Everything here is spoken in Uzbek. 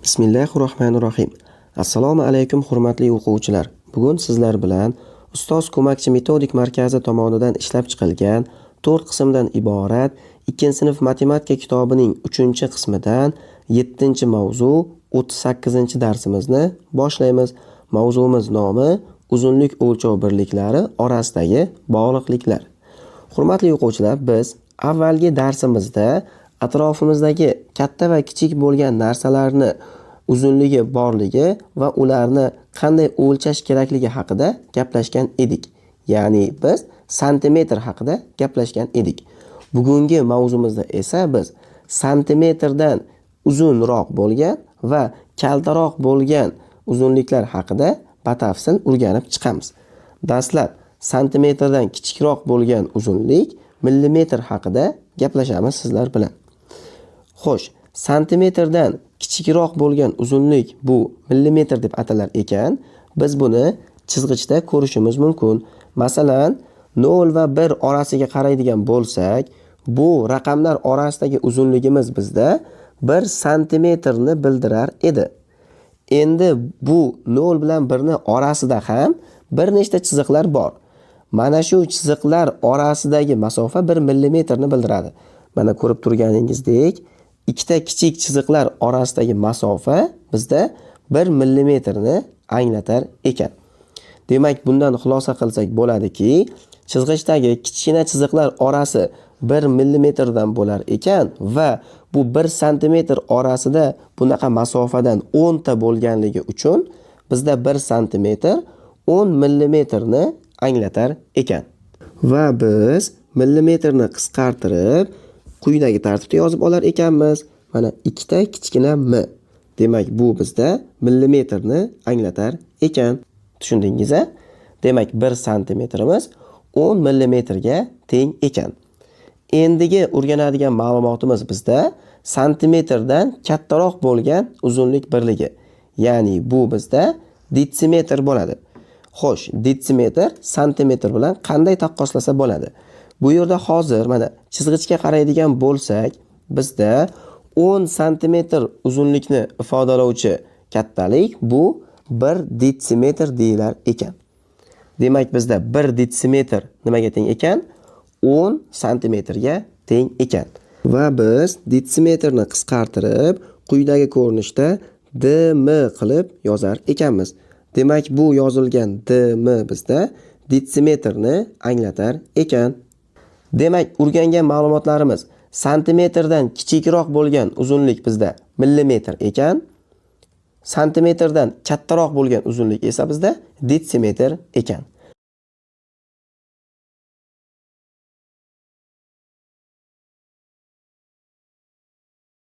Bismillahirrohmanirrohim. Assalomu alaykum hurmatli o'quvchilar. Bugun sizlar bilan Ustoz ko'makchi metodik markazi tomonidan ishlab chiqilgan 4 qismdan iborat 2-sinf matematika kitobining 3-qismidan 7-mavzu 38-darsimizni boshlaymiz. Mavzuimiz nomi uzunlik o'lchov birliklari orasidagi bog'liqliklar. Hurmatli o'quvchilar, biz avvalgi darsimizda atrofimizdagi katta va kichik bo'lgan narsalarni uzunligi borligi va ularni qanday o'lchash kerakligi haqida gaplashgan edik. Ya'ni biz santimetr haqida gaplashgan edik. Bugungi mavzumizda esa biz santimetrdan uzunroq bo'lgan va kaltaroq bo'lgan uzunliklar haqida batafsil o'rganib chiqamiz. Dastlab santimetrdan kichikroq bo'lgan uzunlik millimetr haqida gaplashamiz sizlar bilan. Xo'sh, santimetrdan kichikroq bo'lgan uzunlik bu millimetr deb atalar ekan, biz buni chizgichda ko'rishimiz mumkin. Masalan, 0 va 1 orasiga qaraydigan bo'lsak, bu raqamlar orasidagi uzunligimiz bizda 1 santimetrni bildirar edi. Endi bu 0 bilan 1 ni orasida ham bir nechta chiziqlar bor. Mana shu chiziqlar orasidagi masofa 1 millimetrni bildiradi. Mana ko'rib turganingizdek, ikkita kichik chiziqlar orasidagi masofa bizda 1 millimetrni anglatar ekan. Demak, bundan xulosa qilsak bo'ladiki, chizgichdagi kichkina chiziqlar orasi 1 millimetrdan bo'lar ekan va bu 1 santimetr orasida bunaqa masofadan 10 ta bo'lganligi uchun bizda 1 santimetr 10 millimetrni anglatar ekan. Va biz millimetrni qisqartirib quyidagi tartibda yozib olar ekanmiz. Mana ikkita kichkina m. Demak, bu bizda millimetrni anglatar ekan. Tushundingiz-a? Demak, 1 santimetrimiz 10 millimetrga teng ekan. Endigi o'rganadigan ma'lumotimiz bizda santimetrdan kattaroq bo'lgan uzunlik birligi. Ya'ni bu bizda detsimetr bo'ladi. Xo'sh, detsimetr santimetr bilan qanday taqqoslasa bo'ladi? Bu yerda hozir mana chizgichga qaraydigan bo'lsak, bizda 10 santimetr uzunlikni ifodalovchi kattalik bu 1 detsimetr deyilar ekan. Demak, bizda 1 detsimetr nimaga teng ekan? 10 santimetrga teng ekan. Va biz detsimetrni qisqartirib quyidagi ko'rinishda dm qilib yozar ekanmiz. Demak, bu yozilgan dm bizda detsimetrni anglatar ekan. Demak, o'rgangan ma'lumotlarimiz santimetrdan kichikroq bo'lgan uzunlik bizda millimetr ekan. Santimetrdan kattaroq bo'lgan uzunlik esa bizda detsimetr ekan.